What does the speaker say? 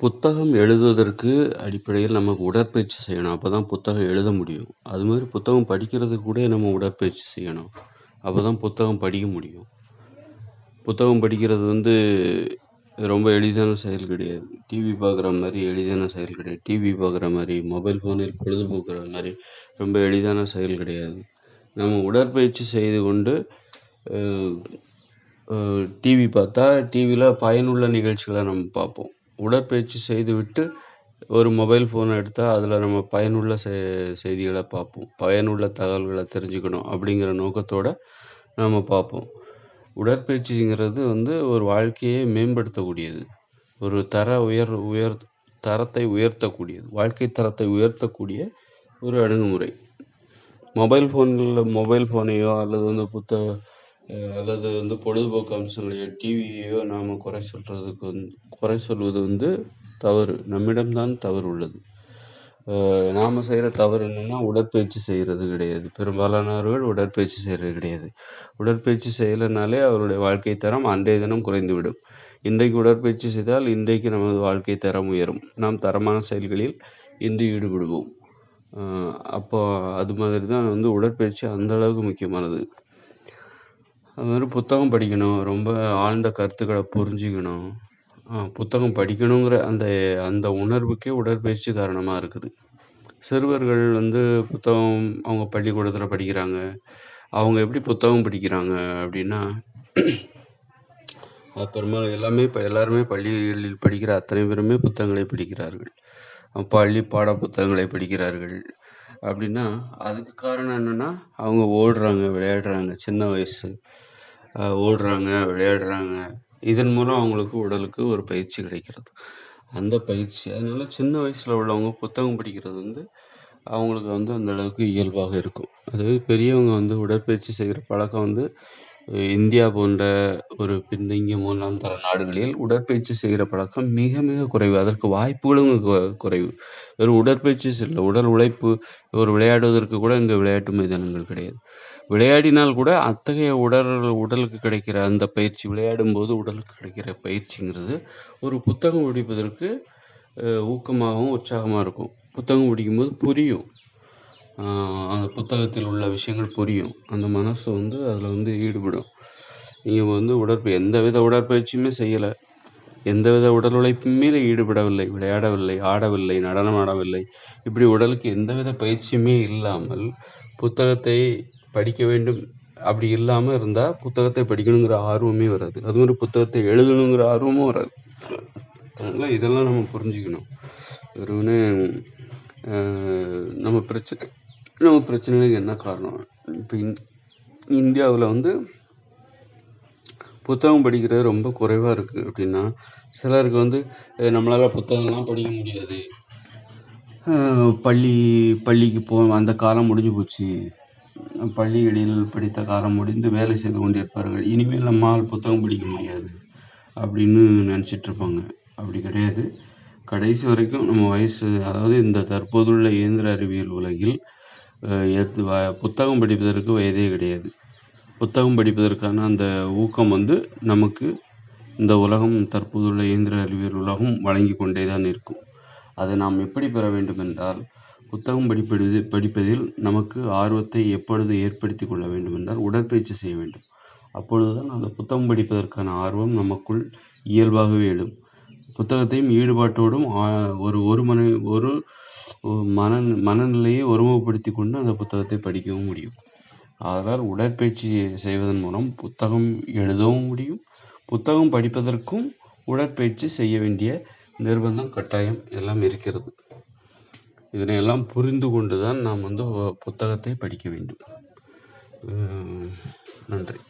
புத்தகம் எழுதுவதற்கு அடிப்படையில் நமக்கு உடற்பயிற்சி செய்யணும். அப்பதான் புத்தகம் எழுத முடியும். அது மாதிரி புத்தகம் படிக்கிறதுக்கு கூட நம்ம உடற்பயிற்சி செய்யணும். அப்பதான் புத்தகம் படிக்க முடியும். புத்தகம் படிக்கிறது ரொம்ப எளிதான செயல் கிடையாது. டிவி பார்க்குற மாதிரி எளிதான செயல் கிடையாது. டிவி பார்க்குற மாதிரி, மொபைல் ஃபோனில் பொழுதுபோக்குற மாதிரி ரொம்ப எளிதான செயல் கிடையாது. நம்ம உடற்பயிற்சி செய்து கொண்டு டிவி பார்த்தா டிவியில் பயனுள்ள நிகழ்ச்சிகளை நம்ம பார்ப்போம். உடற்பயிற்சி செய்துவிட்டு ஒரு மொபைல் ஃபோனை எடுத்தால் அதில் நம்ம பயனுள்ள செய்திகளை பார்ப்போம். பயனுள்ள தகவல்களை தெரிஞ்சுக்கணும் அப்படிங்கிற நோக்கத்தோடு நம்ம பார்ப்போம். உடற்பயிற்சிங்கிறது ஒரு வாழ்க்கையை மேம்படுத்தக்கூடியது. ஒரு தரத்தை உயர்த்தக்கூடியது. வாழ்க்கை தரத்தை உயர்த்தக்கூடிய ஒரு அணுகுமுறை. மொபைல் ஃபோனையோ அல்லது அல்லது பொழுதுபோக்கு அம்சங்களையோ டிவியையோ நாம் குறை சொல்வது தவறு. நம்மிடம்தான் தவறு உள்ளது. நாம் செய்கிற தவறு என்னென்னா உடற்பயிற்சி செய்கிறது கிடையாது. பெரும்பாலானவர்கள் உடற்பயிற்சி செய்கிறது கிடையாது. உடற்பயிற்சி செய்யலைனாலே அவருடைய வாழ்க்கை தரம் அன்றைய தினம் குறைந்துவிடும். இன்றைக்கு உடற்பயிற்சி செய்தால் இன்றைக்கு நமது வாழ்க்கை தரம் உயரும். நாம் தரமான செயல்களில் இன்று ஈடுபடுவோம். அப்போ அது மாதிரி தான் உடற்பயிற்சி அந்த அளவுக்கு முக்கியமானது. அது மாதிரி புத்தகம் படிக்கணும். ரொம்ப ஆழ்ந்த கருத்துக்களை புரிஞ்சுக்கணும். புத்தகம் படிக்கணுங்கிற அந்த உணர்வுக்கே உடற்பயிற்சி காரணமாக இருக்குது. சிறுவர்கள் புத்தகம் அவங்க பள்ளிக்கூடத்தில் படிக்கிறாங்க. அவங்க எப்படி புத்தகம் படிக்கிறாங்க அப்படின்னா, அப்புறமா எல்லாருமே பள்ளிகளில் படிக்கிற அத்தனை பேருமே புத்தகங்களை படிக்கிறார்கள். பள்ளி பாட புத்தகங்களை படிக்கிறார்கள். அப்படின்னா அதுக்கு காரணம் என்னென்னா, அவங்க ஓடுறாங்க, விளையாடுறாங்க. சின்ன வயசு ஓடுறாங்க, விளையாடுறாங்க. இதன் மூலம் அவங்களுக்கு உடலுக்கு ஒரு பயிற்சி கிடைக்கிறது. அந்த பயிற்சி அதனால சின்ன வயசில் உள்ளவங்க புத்தகம் படிக்கிறது அவங்களுக்கு அந்த அளவுக்கு இயல்பாக இருக்கும். அதுவே பெரியவங்க உடற்பயிற்சி செய்கிற பழக்கம் இந்தியா போன்ற ஒரு பின்தங்கிய 3ஆம் தர நாடுகளில் உடற்பயிற்சி செய்கிற பழக்கம் மிக மிக குறைவு. அதற்கு வாய்ப்புகளும் குறைவு. வெறும் உடற்பயிற்சி இல்லை, உடல் உழைப்பு, ஒரு விளையாடுவதற்கு கூட இங்கே விளையாட்டு மைதானங்கள் கிடையாது. விளையாடினால் கூட அத்தகைய உடலுக்கு கிடைக்கிற அந்த பயிற்சி, விளையாடும் போது உடலுக்கு கிடைக்கிற பயிற்சிங்கிறது ஒரு புத்தகம் படிப்பதற்கு ஊக்கமாகவும் உற்சாகமாக இருக்கும். புத்தகம் படிக்கும்போது புரியும். அந்த புத்தகத்தில் உள்ள விஷயங்கள் புரியும். அந்த மனசு அதில் ஈடுபடும். நீங்கள் எந்தவித உடற்பயிற்சியுமே செய்யலை, எந்தவித உடல் உழைப்புமே ஈடுபடவில்லை, விளையாடவில்லை, ஆடவில்லை, நடனம் ஆடவில்லை, இப்படி உடலுக்கு எந்தவித பயிற்சியுமே இல்லாமல் புத்தகத்தை படிக்க வேண்டும் அப்படி இல்லாமல் இருந்தால் புத்தகத்தை படிக்கணுங்கிற ஆர்வமே வராது. அது மாதிரி புத்தகத்தை எழுதணுங்கிற ஆர்வமும் வராது. அதனால் இதெல்லாம் நம்ம புரிஞ்சுக்கணும். வெறுமனே நம்ம பிரச்சனைகளுக்கு என்ன காரணம்? இப்போ இந்தியாவில் புத்தகம் படிக்கிறது ரொம்ப குறைவாக இருக்குது. அப்படின்னா சிலருக்கு நம்மளால் புத்தகம்லாம் படிக்க முடியாது, பள்ளிக்கு அந்த காலம் முடிஞ்சு போச்சு, பள்ளிகளில் படித்த காலம் முடிந்து வேலை செய்து கொண்டிருப்பார்கள், இனிமேல் நம்மால் புத்தகம் படிக்க முடியாது அப்படின்னு நினச்சிட்ருப்பாங்க. அப்படி கிடையாது. கடைசி வரைக்கும் நம்ம வயசு, அதாவது இந்த தற்போதுள்ள இயந்திர அறிவியல் உலகில் புத்தகம் படிப்பதற்கு வயதே கிடையாது. புத்தகம் படிப்பதற்கான அந்த ஊக்கம் நமக்கு இந்த உலகம், தற்போதுள்ள இயந்திர அறிவியல் உலகம் வழங்கி கொண்டே தான் இருக்கும். அதை நாம் எப்படி பெற வேண்டும் என்றால், புத்தகம் படிப்பதில் நமக்கு ஆர்வத்தை எப்பொழுது ஏற்படுத்தி கொள்ள வேண்டும் என்றால் உடற்பயிற்சி செய்ய வேண்டும். அப்பொழுதுதான் அந்த புத்தகம் படிப்பதற்கான ஆர்வம் நமக்குள் இயல்பாகவே எழும். புத்தகத்தையும் ஈடுபாட்டோடும் ஒரு மனநிலையை ஒருமுகப்படுத்தி கொண்டு அந்த புத்தகத்தை படிக்கவும் முடியும். அதனால் உடற்பயிற்சி செய்வதன் மூலம் புத்தகம் எழுதவும் முடியும். புத்தகம் படிப்பதற்கும் உடற்பயிற்சி செய்ய வேண்டிய நிர்பந்தம், கட்டாயம் எல்லாம் இருக்கிறது. இதனையெல்லாம் புரிந்து கொண்டு தான் நாம் புத்தகத்தை படிக்க வேண்டும். நன்றி.